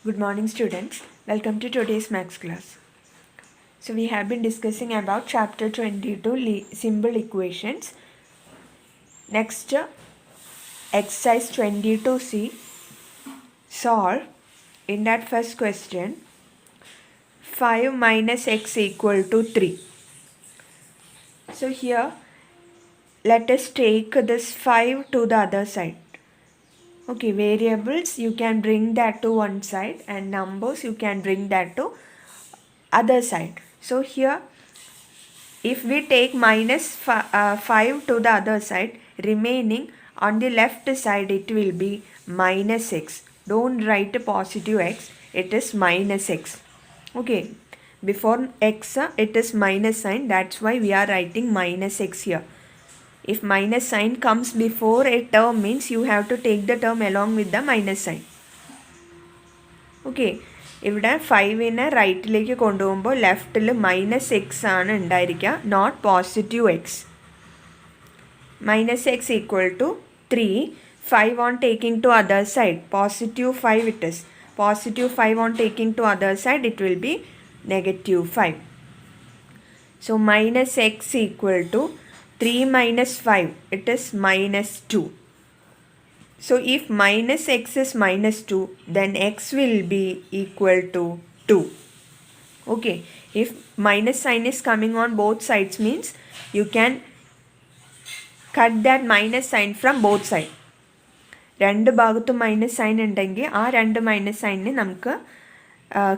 Good morning, students. Welcome to today's maths class. So we have been discussing about chapter 22 simple equations. Next, exercise 22C. Solve. In that first question, 5 minus x equal to 3. So here, let us take this 5 to the other side. Okay, variables you can bring that to one side and numbers you can bring that to other side. So here, if we take minus 5 to the other side, remaining on the left side it will be minus x. Don't write a positive x, it is minus x. Okay, before x it is minus sign, that's why we are writing minus x here. If minus sign comes before a term means you have to take the term along with the minus sign. Okay, ഇവിടെ 5നെ റൈറ്റിലേക്ക് കൊണ്ടുപോകുമ്പോൾ ലെഫ്റ്റിൽ minus x ആണ് ഉണ്ടായിരിക്കുക, not positive x. Minus x equal to 3. 5 on taking to other side, positive 5 it is. Positive 5 on taking to other side, it will be negative 5. So minus x equal to 3 minus 5, it is minus 2. So if minus x is minus 2, then x will be equal to 2. Okay, if minus sign is coming on both sides means you can cut that minus sign from both sides. രണ്ട് ഭാഗത്തും minus sign ഉണ്ടെങ്കിൽ ആ രണ്ട് minus സൈനിനെ നമുക്ക്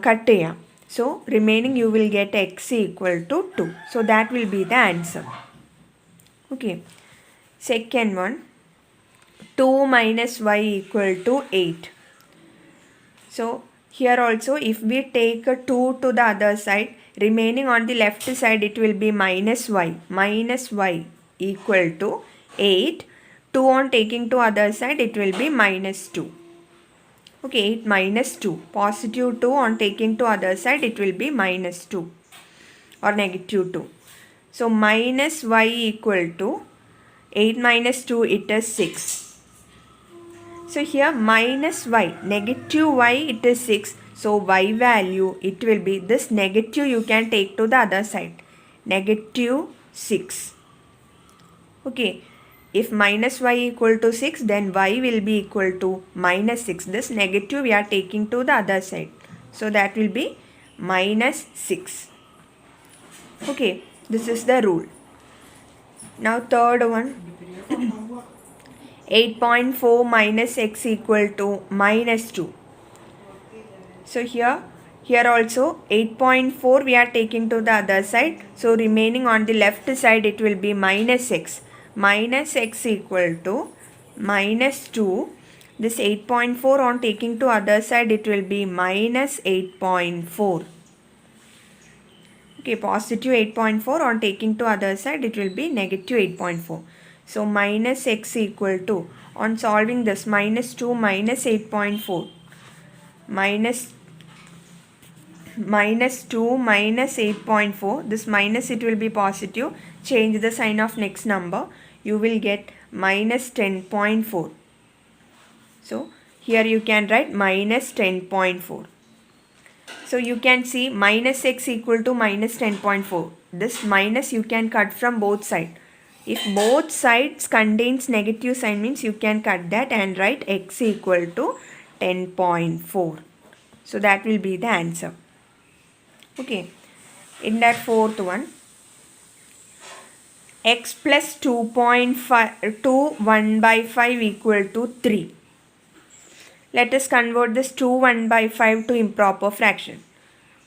cut ചെയ്യാം. So remaining you will get x equal to 2. So that will be the answer. Okay, second one, 2 minus y equal to 8. So here also if we take a 2 to the other side, remaining on the left side it will be minus y. Minus y equal to 8. 2 on taking to other side it will be minus 2. Okay, 8 minus 2. Positive 2 on taking to other side it will be minus 2 or negative 2. So minus y equal to 8 minus 2 it is 6. So here minus y, negative y it is 6. So y value it will be, this negative you can take to the other side, negative 6. Okay, if minus y equal to 6 then y will be equal to minus 6. This negative we are taking to the other side. So that will be minus 6. Okay, this is the rule. Now third one, 8.4 minus x equal to minus 2. So here also 8.4 we are taking to the other side. So remaining on the left side it will be minus x. Minus x equal to minus 2. This 8.4 on taking to other side it will be minus 8.4. Okay, positive 8.4 on taking to other side it will be negative 8.4. So minus x equal to, on solving this, minus 2 minus 8.4, minus 2 minus 8.4, this minus it will be positive, change the sign of next number, you will get minus 10.4. So here you can write minus 10.4. So you can see minus x equal to minus 10.4. This minus you can cut from both sides. If both sides contains negative sign means you can cut that and write x equal to 10.4. So that will be the answer. Okay, in that fourth one, x plus 1 by 5 equal to 3. Let us convert this 1 by 5 to improper fraction.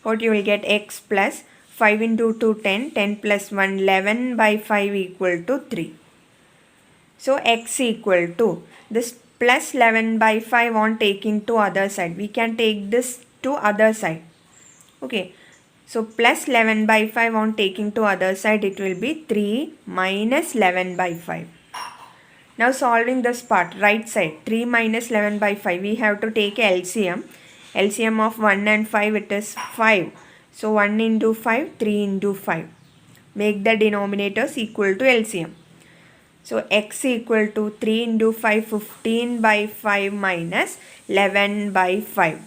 What you will get, x plus 5 into 2 10, 10 plus 1 11 by 5 equal to 3. So x equal to, this plus 11 by 5 on taking to other side, we can take this to other side. Okay, so plus 11 by 5 on taking to other side it will be 3 minus 11 by 5. Now solving this part, right side, 3 minus 11 by 5, we have to take LCM. LCM of 1 and 5 it is 5. So 1 into 5, 3 into 5. Make the denominators equal to LCM. So x equal to 3 into 5, 15 by 5 minus 11 by 5.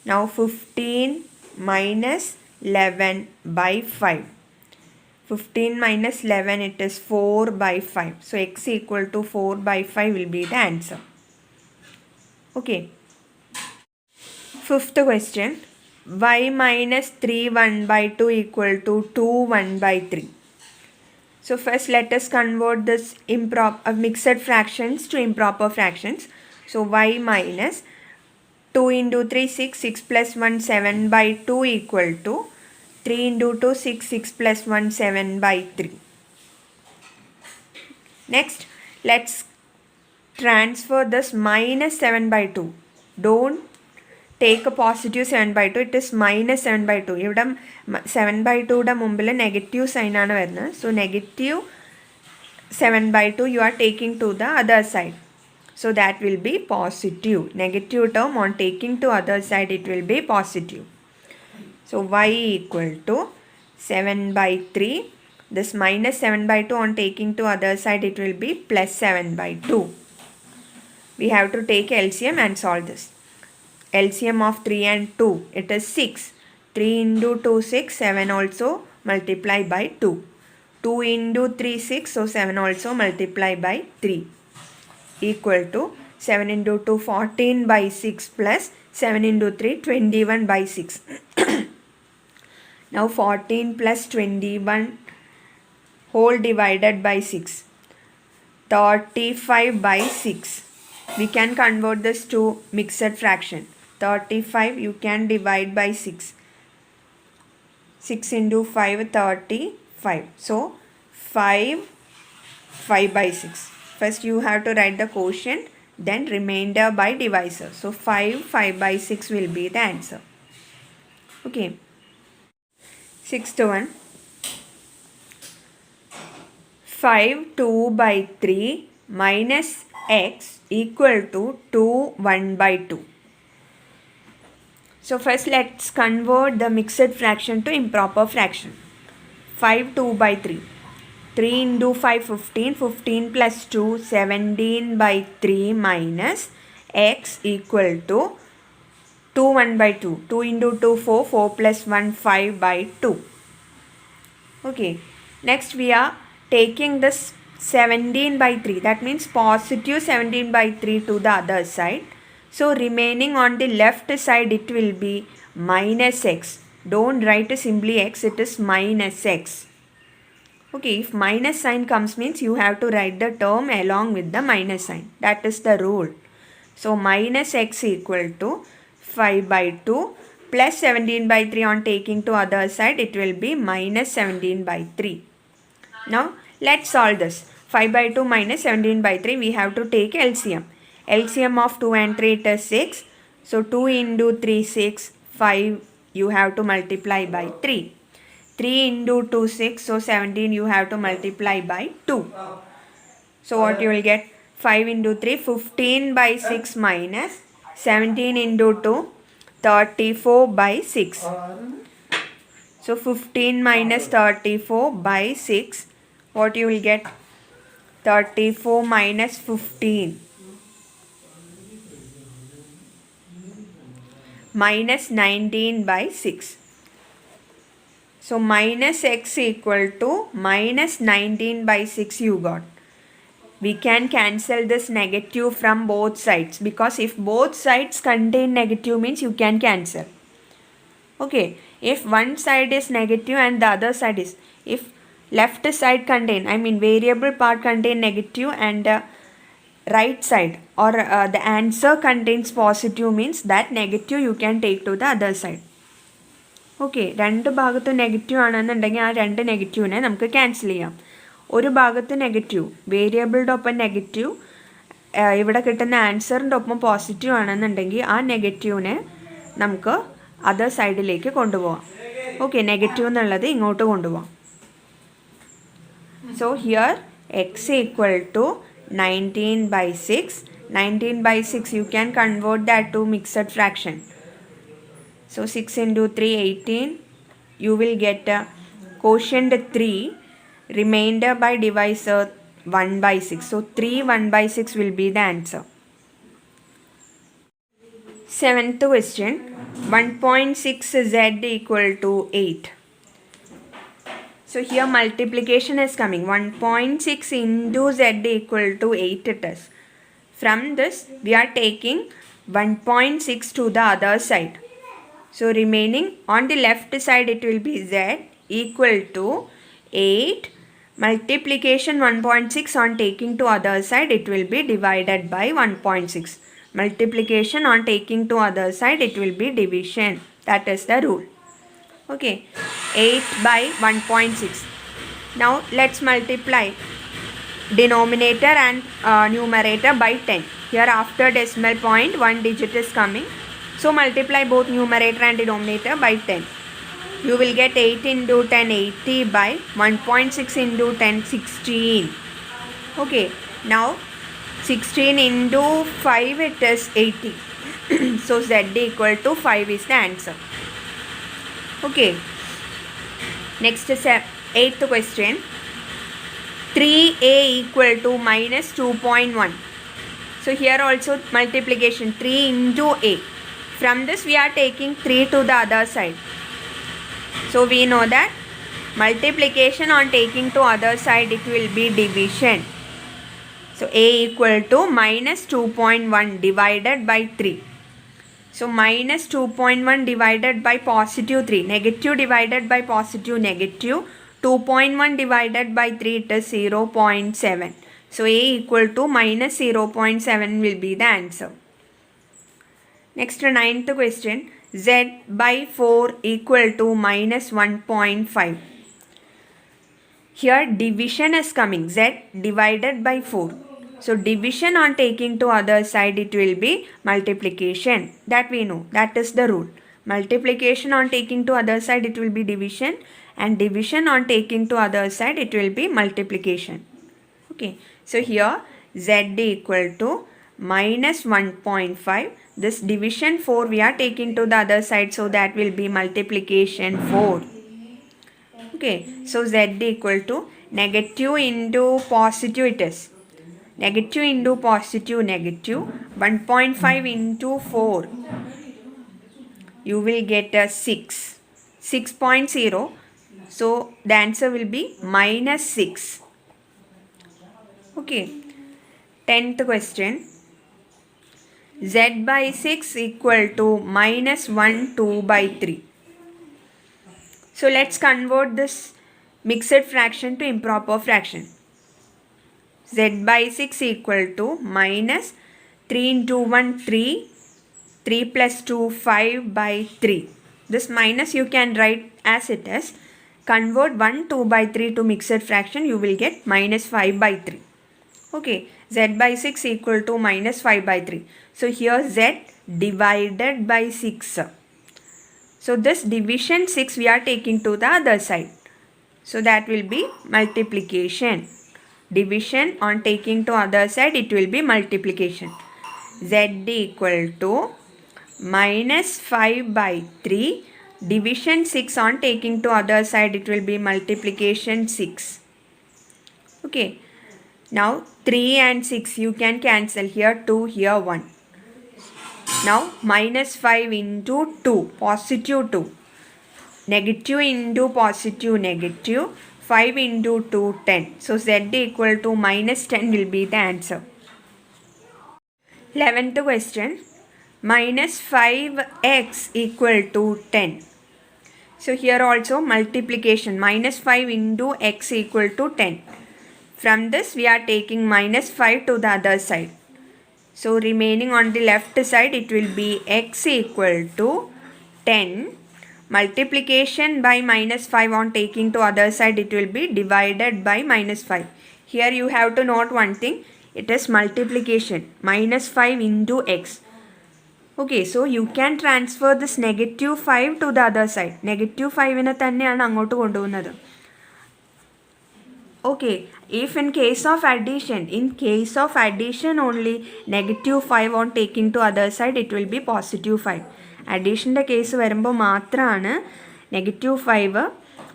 Now 15 minus 11 by 5. 15 minus 11, it is 4 by 5. So x equal to 4 by 5 will be the answer. Okay. Fifth question. Y minus 3 1 by 2 equal to 2 1 by 3. So first let us convert this mixed fractions to improper fractions. So y minus 2 into 3 6, 6 plus 1 7 by 2 equal to 3 into 2 6, 6 plus 1 7 by 3. Next let's transfer this minus 7 by 2. Don't take a positive 7 by 2. It is minus 7 by 2. ഇവിടെ 7 by 2 മുമ്പിൽ negative sign ആണ് വരുന്നത്. So negative 7 by 2 you are taking to the other side. So that will be positive. Negative term on taking to other side, it will be positive. So y equal to 7 by 3. This minus 7 by 2 on taking to other side, it will be plus 7 by 2. We have to take LCM and solve this. LCM of 3 and 2, it is 6. 3 into 2 6, 7 also multiply by 2. 2 into 3 6, so 7 also multiply by 3. Equal to 7 into 2 14 by 6 plus 7 into 3 21 by 6. Now 14 plus 21 whole divided by 6. 35 by 6. We can convert this to mixed fraction. 35 you can divide by 6. 6 into 5 35. So 5 by 6. First you have to write the quotient, then remainder by divisor. So 5 by 6 will be the answer. Okay. Sixth one. 5 2 by 3 minus x equal to 2 1 by 2. So first let's convert the mixed fraction to improper fraction. 5 2 by 3. 3 into 5 15. 15 plus 2 17 by 3 minus x equal to 2 1 by 2. 2 into 2 4. 4 plus 1 5 by 2. Okay. Next we are taking this 17 by 3. That means positive 17 by 3 to the other side. So remaining on the left side, it will be minus x. Don't write simply x, it is minus x. Okay, if minus sign comes means you have to write the term along with the minus sign. That is the rule. So minus x equal to 5 by 2 plus 17 by 3 on taking to other side, it will be minus 17 by 3. Now let's solve this. 5 by 2 minus 17 by 3, we have to take LCM. LCM of 2 and 3, it is 6. So 2 into 3 6, 5 you have to multiply by 3. 3 into 2 6, so 17 you have to multiply by 2. So what you will get? 5 into 3 15 by 6 minus 17 into 2 34 by 6. So 15 minus 34 by 6, what you will get? 34 minus 15 minus 19 by 6. So minus x equal to minus 19 by 6 you got. We can cancel this negative from both sides, because if both sides contain negative means you can cancel. Okay, if one side is negative and the other side is, if left side contain, I mean variable part contain negative and right side or the answer contains positive means that negative you can take to the other side. Okay, രണ്ട് ഭാഗത്തും negative ആണെന്നുണ്ടെങ്കിൽ ആ രണ്ട് നെഗറ്റീവിനെ നമുക്ക് cancel ചെയ്യാം. ഒരു ഭാഗത്ത് negative, വേരിയബിളുടെ ഒപ്പം നെഗറ്റീവ്, ഇവിടെ കിട്ടുന്ന ആൻസറിൻ്റെ ഒപ്പം പോസിറ്റീവ് ആണെന്നുണ്ടെങ്കിൽ ആ നെഗറ്റീവിനെ നമുക്ക് അതർ സൈഡിലേക്ക് കൊണ്ടുപോകാം. ഓക്കെ, നെഗറ്റീവ് എന്നുള്ളത് ഇങ്ങോട്ട് കൊണ്ടുപോകാം. So here x equal to 19 by 6. 19 by 6 you can convert that to mixed fraction. So 6 into 3 18. You will get quotient 3, remainder by divisor 1 by 6. So 3 1 by 6 will be the answer. Seventh question. 1.6 z equal to 8. So here multiplication is coming. 1.6 into z equal to 8 it is. From this we are taking 1.6 to the other side. So remaining on the left side it will be z equal to 8 multiplication 1.6 on taking to other side it will be divided by 1.6. Multiplication on taking to other side it will be division. That is the rule. Okay, 8 by 1.6. Now let's multiply denominator and numerator by 10. Here after decimal point one digit is coming. So multiply both numerator and denominator by 10. You will get 8 into 10 80 by 1.6 into 10 16. Okay, now 16 into 5 it is 80. So z equal to 5 is the answer. Okay, next is 8th question. 3a equal to minus 2.1. So here also multiplication 3 into a. From this we are taking 3 to the other side. So we know that multiplication on taking to other side it will be division. So a equal to minus 2.1 divided by 3. So minus 2.1 divided by positive 3. Negative divided by positive negative. 2.1 divided by 3 it is 0.7. So a equal to minus 0.7 will be the answer. Next 9th question. Z by 4 equal to minus 1.5. Here division is coming. Z divided by 4. So division on taking to other side it will be multiplication. That we know. That is the rule. Multiplication on taking to other side it will be division. And division on taking to other side it will be multiplication. Okay. So here z equal to minus 1.5. This division 4 we are taking to the other side. So that will be multiplication 4. Okay. So z equal to negative into positive it is. Negative into positive negative. 1.5 into 4. You will get a 6. 6.0. So the answer will be minus 6. Okay. 10th question. Z by 6 equal to minus 1 2 by 3. So let's convert this mixed fraction to improper fraction. Z by 6 equal to minus 3 into 1 3. 3 plus 2 5 by 3. This minus you can write as it is. Convert 1 2 by 3 to mixed fraction, you will get minus 5 by 3. Okay, z by 6 equal to minus 5 by 3. So here z divided by 6. So this division 6 we are taking to the other side. So that will be multiplication. Division on taking to other side it will be multiplication. Z equal to minus 5 by 3. Division 6 on taking to other side it will be multiplication 6. Okay. Now 3 and 6 you can cancel. Here 2, here 1. Now minus 5 into 2. Positive 2. Negative into positive negative. 5 into 2 10. So z equal to minus 10 will be the answer. 11th question. Minus 5x equal to 10. So here also multiplication. Minus 5 into x equal to 10. From this we are taking minus 5 to the other side. So remaining on the left side it will be x equal to 10. Multiplication by minus 5 on taking to other side it will be divided by minus 5. Here you have to note one thing. It is multiplication. Minus 5 into x. Okay, so you can transfer this negative 5 to the other side. Negative 5 തന്നെയാണ് അങ്ങോട്ട് കൊണ്ടുപോകുന്നത്. Okay, if in case of addition only negative 5 on taking to other side it will be positive 5. Additionൻ്റെ case വരുമ്പോൾ മാത്രമാണ് negative 5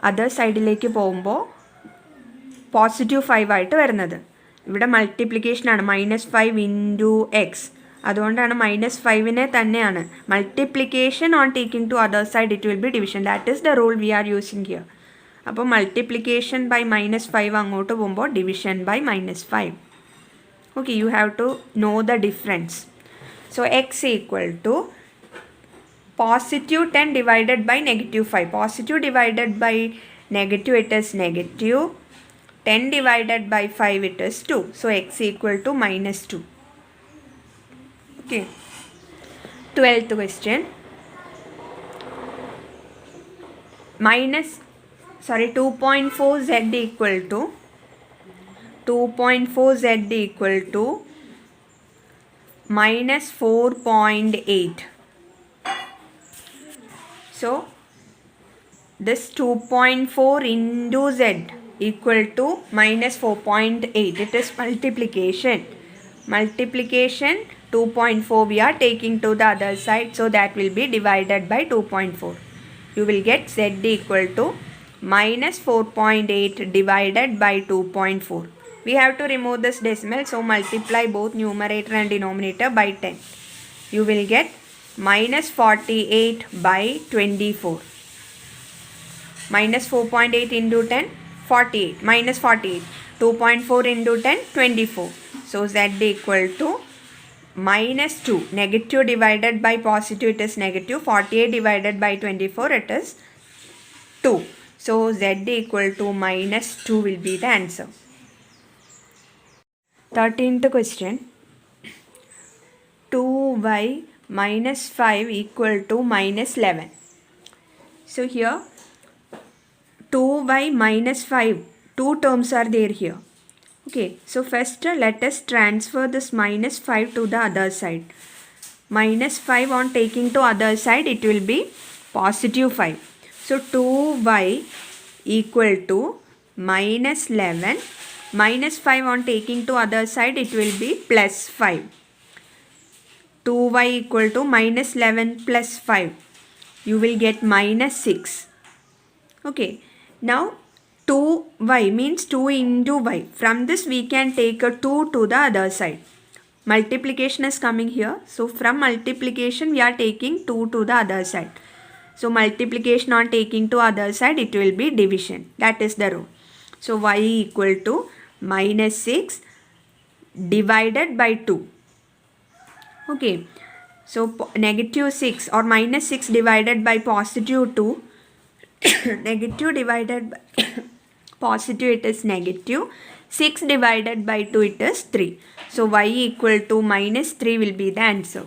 other സൈഡിലേക്ക് പോകുമ്പോൾ positive 5 ആയിട്ട് വരുന്നത്. ഇവിടെ മൾട്ടിപ്ലിക്കേഷനാണ്. -5 ഇൻറ്റു എക്സ് അതുകൊണ്ടാണ് -5നെ തന്നെയാണ് multiplication on taking to other side it will be division. That is the rule we are using here. അപ്പോൾ മൾട്ടിപ്ലിക്കേഷൻ ബൈ -5 അങ്ങോട്ട് പോകുമ്പോൾ division by -5. Okay, you have to know the difference. So x equal to +10 divided by -5. Positive divided by negative, it is negative. 10 divided by 5, it is 2. So x equal to -2. Okay. 12th question. 2.4 z equal to -4.8. So this 2.4 into z equal to -4.8. It is multiplication. 2.4 we are taking to the other side, so that will be divided by 2.4. You will get z equal to -4.8 divided by 2.4. We have to remove this decimal, so multiply both numerator and denominator by 10. You will get -48 by 24. -4.8 into 10, 48. -48. 2.4 into 10, 24. So z equal to -2. Negative divided by positive, it is negative. 48 divided by 24, it is 2. So z equal to -2 will be the answer. 13th question. 2y -5 equal to -11. So here 2y -5, two terms are there here. Okay, so first let us transfer this -5 to the other side. -5 on taking to other side, it will be +5. So 2y equal to -11. -5 on taking to other side, it will be +5. 2y equal to -11 plus 5. You will get -6. Okay, now 2y means 2 into y. From this we can take a 2 to the other side. Multiplication is coming here. So from multiplication we are taking 2 to the other side. So multiplication on taking to other side, it will be division. That is the rule. So y equal to -6 divided by 2. Okay, so -6 or -6 divided by +2. Negative divided by positive, it is negative. 6 divided by 2, it is 3. So y equal to -3 will be the answer.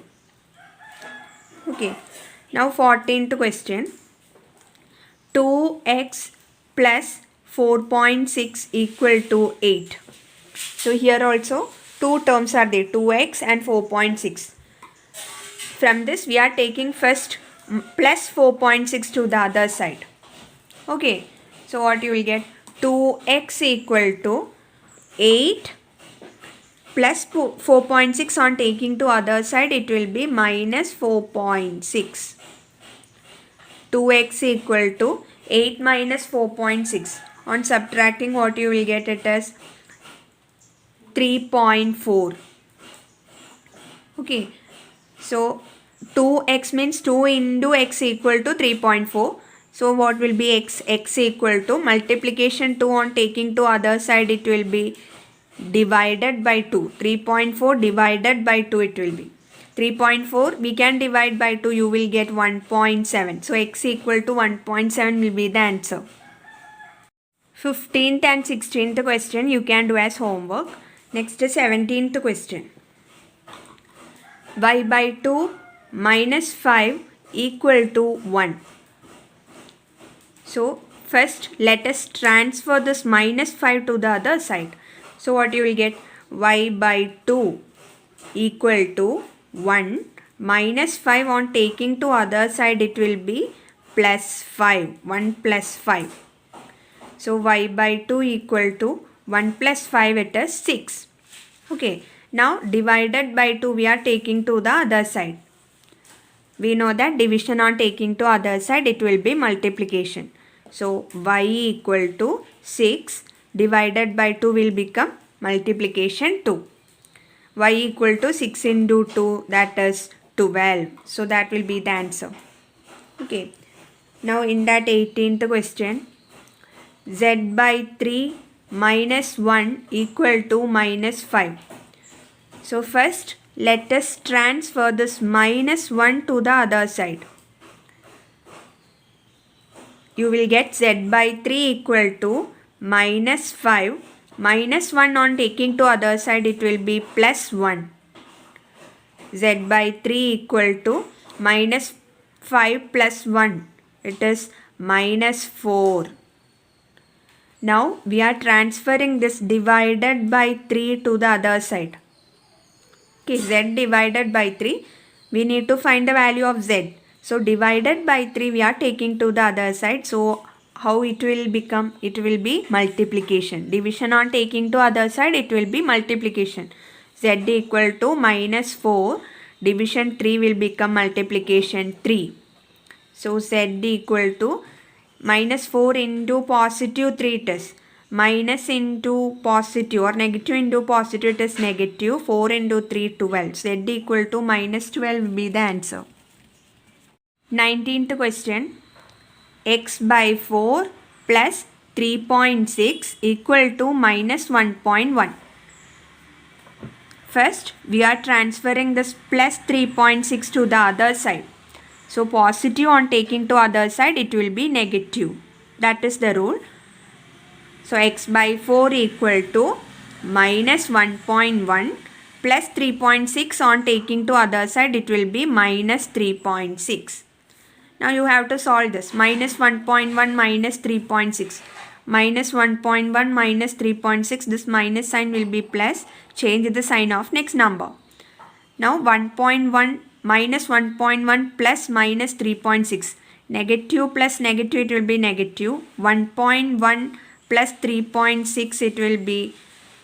Okay, now 14th question. 2x plus 4.6 equal to 8. So here also two terms are there, 2x and 4.6. From this we are taking first plus 4.6 to the other side. Okay, so what you will get? 2x equal to 8 plus 4.6 on taking to other side, it will be -4.6. 2x equal to 8 minus 4.6. On subtracting, what you will get it as 3.4. Okay, so 2x means 2 into x equal to 3.4. So what will be x? X equal to multiplication 2 on taking to other side, it will be divided by 2. 3.4 divided by 2 it will be. 3.4 we can divide by 2, you will get 1.7. So x equal to 1.7 will be the answer. 15th and 16th question you can do as homework. Next is 17th question. Y by 2 minus 5 equal to 1. So first let us transfer this -5 to the other side. So what you will get? Y by 2 equal to 1 minus 5 on taking to other side, it will be +5. 1 plus 5. So y by 2 equal to 1 plus 5, it is 6. Okay, now divided by 2 we are taking to the other side. We know that division on taking to other side, it will be multiplication. So y equal to 6 divided by 2 will become multiplication 2. y equal to 6 into 2, that is 12. So that will be the answer. Okay. Now in that 18th question, z by 3 minus 1 equal to minus 5. So first let us transfer this minus 1 to the other side. You will get z by 3 equal to minus 5. Minus 1 on taking to other side, it will be plus 1. Z by 3 equal to minus 5 plus 1. It is minus 4. Now we are transferring this divided by 3 to the other side. Okay, z divided by 3. We need to find the value of z. So divided by 3 we are taking to the other side. So how it will become? It will be multiplication. Division on taking to other side, it will be multiplication. Z equal to minus 4. Division 3 will become multiplication 3. So z equal to minus 4 into positive 3 it is. Minus into positive or negative into positive it is negative. 4 into 3 12. Z equal to minus 12 will be the answer. 19th question. X by 4 plus 3.6 equal to minus 1.1. First, we are transferring this plus 3.6 to the other side. So, positive on taking to other side, it will be negative. That is the rule. So, x by 4 equal to minus 1.1 plus 3.6 on taking to other side, it will be minus 3.6. Now you have to solve this. Minus 1.1 minus 3.6. Minus 1.1 minus 3.6. This minus sign will be plus. Change the sign of next number. Now 1.1 minus 1.1 plus minus 3.6. Negative plus negative it will be negative. 1.1 plus 3.6 it will be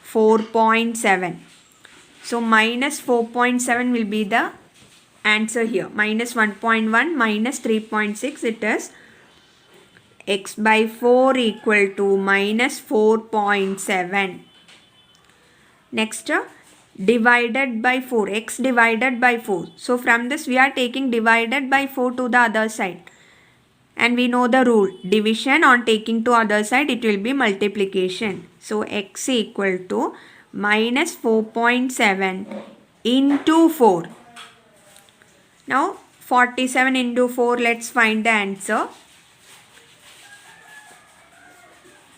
4.7. So minus 4.7 will be the answer here. Minus 1.1 minus 3.6 it is x by 4 equal to minus 4.7. Next, divided by 4. X divided by 4. So from this we are taking divided by 4 to the other side. And we know the rule. Division on taking to other side, it will be multiplication. So x equal to minus 4.7 into 4. Now 47 into 4, let's find the answer.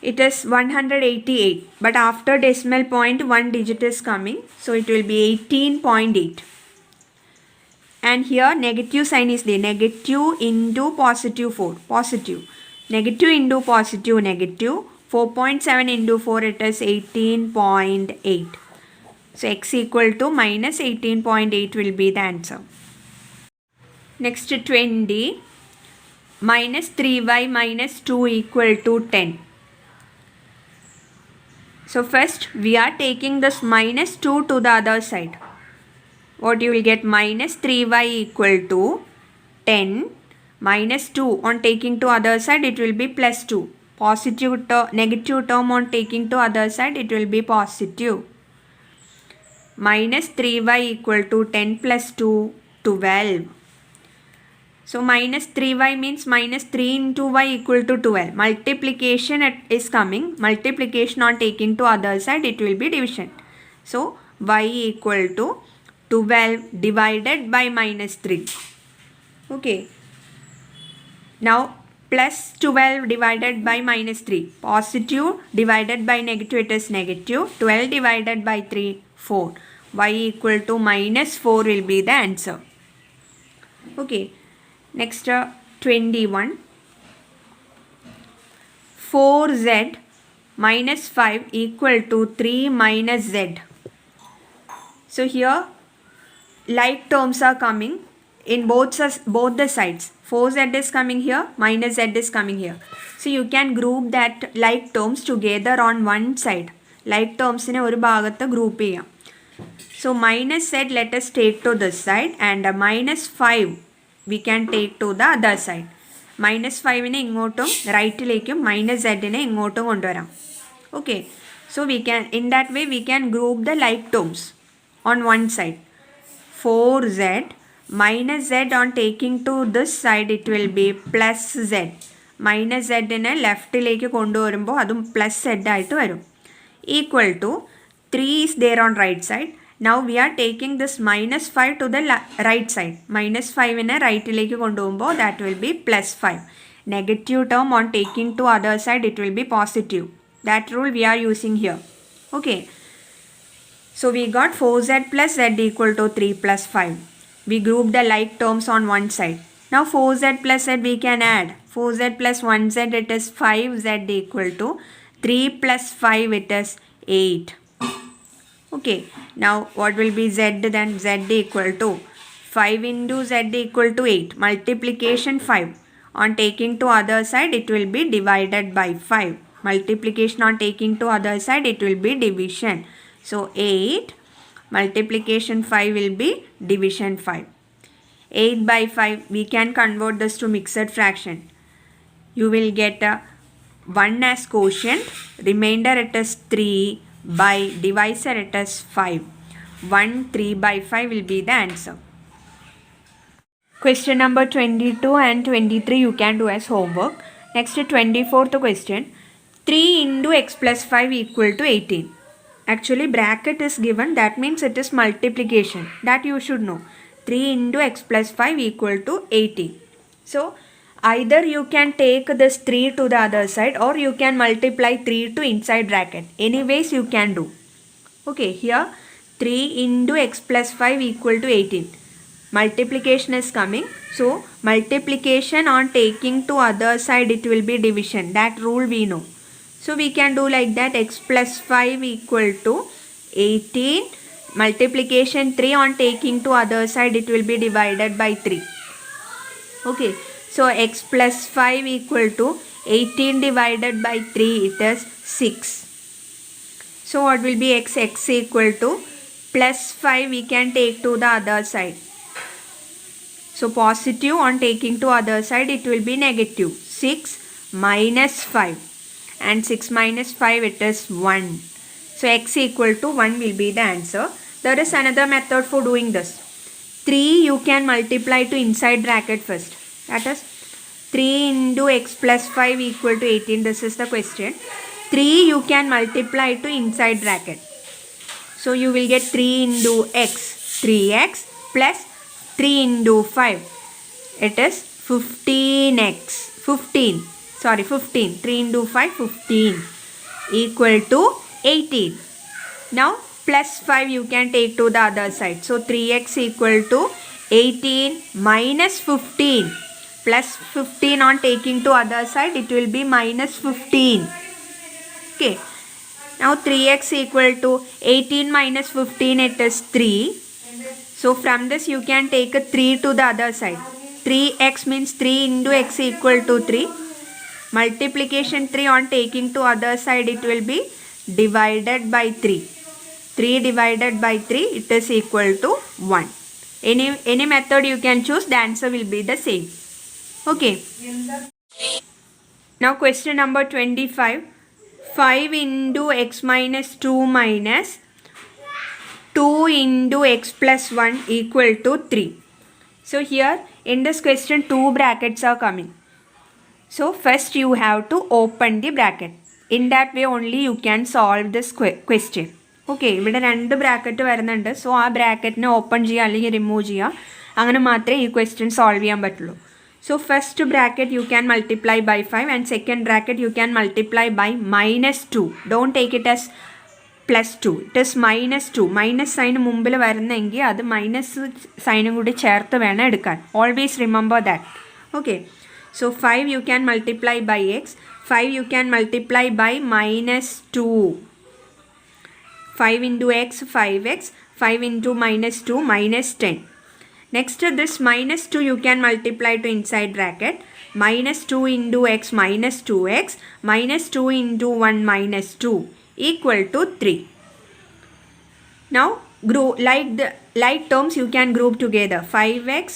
It is 188, but after decimal point 1 digit is coming, so it will be 18.8. And here negative sign is there. Negative into positive 4. Positive. Negative into positive negative. 4.7 into 4 it is 18.8. So x equal to minus 18.8 will be the answer. Next 20. Minus 3y minus 2 equal to 10. So first we are taking this minus 2 to the other side. What you will get? Minus 3y equal to 10 minus 2 on taking to other side, it will be plus 2. Negative term on taking to other side, it will be positive. Minus 3y equal to 10 plus 2, 12. So minus 3y means minus 3 into y equal to 12. Multiplication is coming. Multiplication on taking to other side, it will be division. So y equal to 12 divided by minus 3. Okay. Now plus 12 divided by minus 3. Positive divided by negative, it is negative. 12 divided by 3, 4. Y equal to minus 4 will be the answer. Okay. Next 21. 4z minus 5 equal to 3 minus z. So here like terms are coming in both the sides. 4z is coming here, minus z is coming here. So you can group that like terms together on one side. Like terms in a group here. So minus z let us take to this side, and minus 5 we can take to the other side. Minus 5 in ingotum right lekum minus z in ingotum konduvaram. Okay. So we can, in that way we can group the like terms. on one side. 4z minus z on taking to this side it will be plus z. Minus z നെ ലെഫ്റ്റിലേക്ക് കൊണ്ടുവരുമ്പോൾ അതും plus z ആയിട്ട് വരും. Equal to 3 is there on right side. Now we are taking this minus 5 to the right side. Minus 5 നെ റൈറ്റിലേക്ക് കൊണ്ടുപോകുമ്പോൾ that will be plus 5. Negative term on taking to other side it will be positive. That rule we are using here. Okay. So we got 4z plus z equal to 3 plus 5. We group the like terms on one side. Now 4z plus z we can add. 4z plus 1z it is 5z equal to 3 plus 5 it is 8. Okay. Now what will be z then? Z equal to 5 into z equal to 8. Multiplication 5. On taking to other side it will be divided by 5. Multiplication on taking to other side it will be division. So 8 multiplication 5 will be division 5. 8 by 5 we can convert this to mixed fraction. You will get a 1 as quotient, remainder it is 3 by divisor it is 5. 1 3 by 5 will be the answer. Question number 22 and 23 you can do as homework. Next 24th question. 3 into x plus 5 equal to 18. Actually bracket is given, that means it is multiplication. That you should know. 3 into x plus 5 equal to 18. So either you can take this 3 to the other side or you can multiply 3 to inside bracket. Anyways you can do. Okay, here 3 into x plus 5 equal to 18. Multiplication is coming. So multiplication on taking to other side it will be division. That rule we know. So we can do like that. X plus 5 equal to 18. Multiplication 3 on taking to other side it will be divided by 3. Okay. So x plus 5 equal to 18 divided by 3 it is 6. So what will be x? X equal to plus 5 we can take to the other side. So positive on taking to other side it will be negative. 6 minus 5. And 6 minus 5 it is 1. So x equal to 1 will be the answer. There is another method for doing this. 3 you can multiply to inside bracket first. That is 3 into x plus 5 equal to 18. This is the question. 3 you can multiply to inside bracket. So you will get 3 into x. 3x plus 3 into 5. It is 15x. 15. Sorry, 15. 3 into 5, 15. Equal to 18. Now, plus 5 you can take to the other side. So, 3x equal to 18 minus 15. Plus 15 on taking to other side, it will be minus 15. Okay. Now, 3x equal to 18 minus 15, it is 3. So, from this you can take a 3 to the other side. 3x means 3 into x equal to 3. Multiplication 3 on taking to other side it will be divided by 3. 3 divided by 3 it is equal to 1. Any method you can choose, the answer will be the same. Okay. Now question number 25. 5 into x minus 2 minus 2 into x plus 1 equal to 3. So here in this question 2 brackets are coming. So first you have to open the bracket. In that way only you can solve this question. Okay, ഇവിടെ 2 bracket വരുന്നുണ്ട്. So ആ ബ്രാക്കറ്റിനെ open ചെയ്യുക അല്ലെങ്കിൽ remove ചെയ്യുക. അങ്ങനെ മാത്രമേ ഈ question solve ചെയ്യാൻ പറ്റുള്ളൂ. So first bracket you can multiply by 5 and second bracket you can multiply by minus 2. Don't take it as plus 2. It is minus 2. Minus sign മുമ്പിൽ വരുന്നെങ്കിൽ അത് മൈനസ് സൈനും കൂടി ചേർത്ത് വേണം എടുക്കാൻ. Always remember that. Okay. So 5 you can multiply by x. 5 you can multiply by minus 2. 5 into x, 5x. 5 into minus 2, minus 10. Next this minus 2 you can multiply to inside bracket. Minus 2 into x minus 2x. Minus 2 into 1 minus 2 equal to 3. Now group like terms you can group together. 5x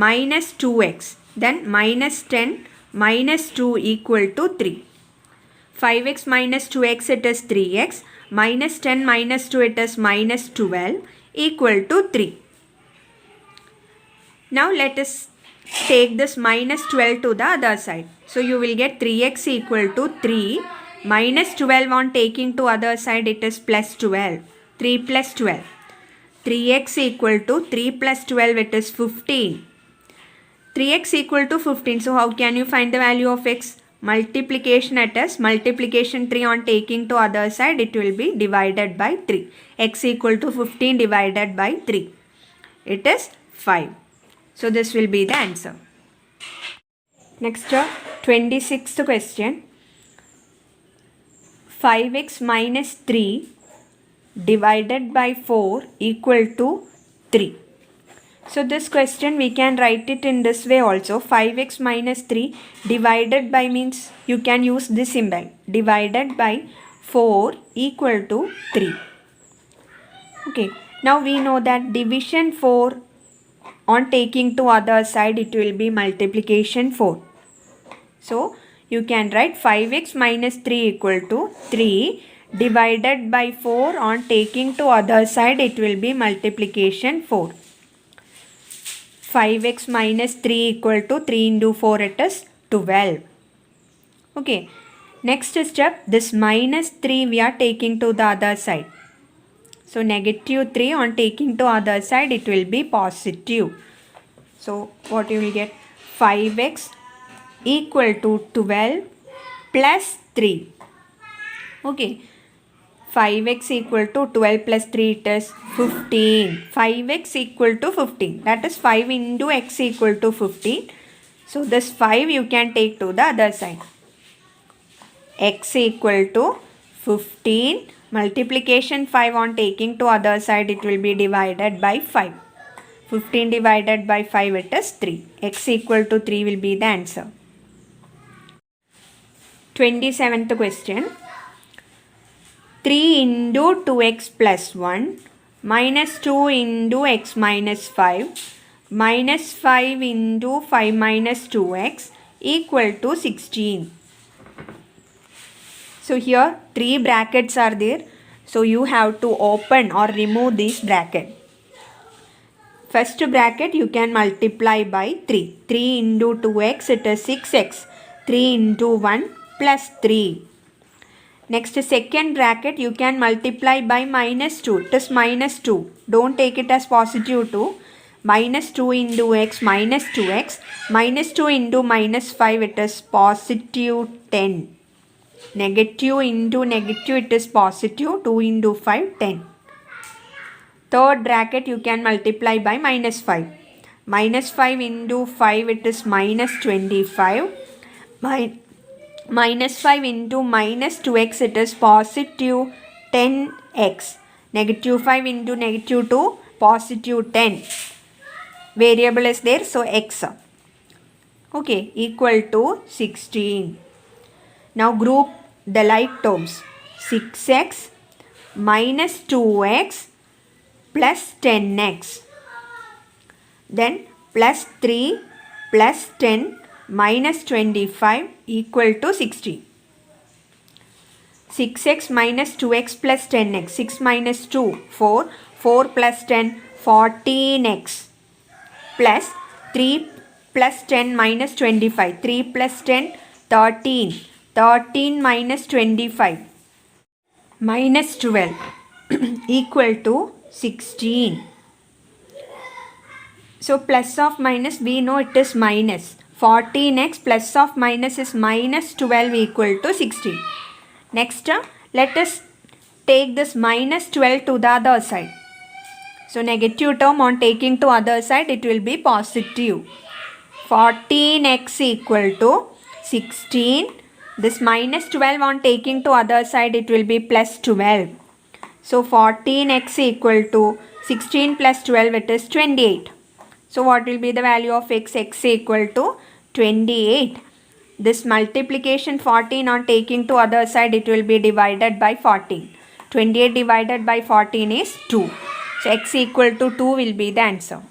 minus 2x. Then minus 10 minus 2 equal to 3. 5x minus 2x it is 3x. minus 10 minus 2 it is minus 12 equal to 3. Now let us take this minus 12 to the other side. So you will get 3x equal to 3 minus 12 on taking to other side it is plus 12. 3 plus 12. 3x equal to 3 plus 12 it is 15. 3x equal to 15. So how can you find the value of x? Multiplication it is. Multiplication 3 on taking to other side it will be divided by 3. X equal to 15 divided by 3. It is 5. So this will be the answer. Next 26th question. 5x minus 3 divided by 4 equal to 3. So this question we can write it in this way also. 5x minus 3 divided by means you can use this symbol. Divided by 4 equal to 3. Okay. Now we know that division 4 on taking to other side it will be multiplication 4. So you can write 5x minus 3 equal to 3 divided by 4 on taking to other side it will be multiplication 4. 5x minus 3 equal to 3 into 4 it is 12. Okay. Next step, this minus 3 we are taking to the other side. So negative 3 on taking to other side it will be positive. So what you will get? 5x equal to 12 plus 3. Okay. 5x equal to 12 plus 3 it is 15. 5x equal to 15. That is 5 into x equal to 15. So this 5 you can take to the other side. X equal to 15. Multiplication 5 on taking to other side it will be divided by 5. 15 divided by 5 it is 3. X equal to 3 will be the answer. 27th question. 3 into 2x plus 1 minus 2 into x minus 5 minus 5 into 5 minus 2x equal to 16. So here 3 brackets are there. So you have to open or remove this bracket. First bracket you can multiply by 3. 3 into 2x it is 6x. 3 into 1 plus 3. Next second bracket you can multiply by minus 2. It is minus 2. Don't take it as positive 2. Minus 2 into x minus 2x. Minus 2 into minus 5 it is positive 10. Negative into negative it is positive. 2 into 5 10. Third bracket you can multiply by minus 5. Minus 5 into 5 it is minus 25. Minus 5 into minus 2x it is positive 10x. Negative 5 into negative 2 positive 10. Variable is there, so x. Okay, equal to 16. Now group the like terms. 6x minus 2x plus 10x. Then plus 3 plus 10 minus 25 equal to 60. 6x minus 2x plus 10x. 6 minus 2, 4. 4 plus 10, 14x. Plus 3 plus 10 minus 25. 3 plus 10, 13. 13 minus 25 minus 12 equal to 16. So plus of minus we know it is minus. 14x plus of minus is minus 12 equal to 16. Next let us take this minus 12 to the other side. So negative term on taking to other side it will be positive. 14x equal to 16. This minus 12 on taking to other side it will be plus 12. So 14x equal to 16 plus 12 it is 28. So what will be the value of x? X equal to 28. This multiplication 14 on taking to other side it will be divided by 14. 28 divided by 14 is 2. So x equal to 2 will be the answer.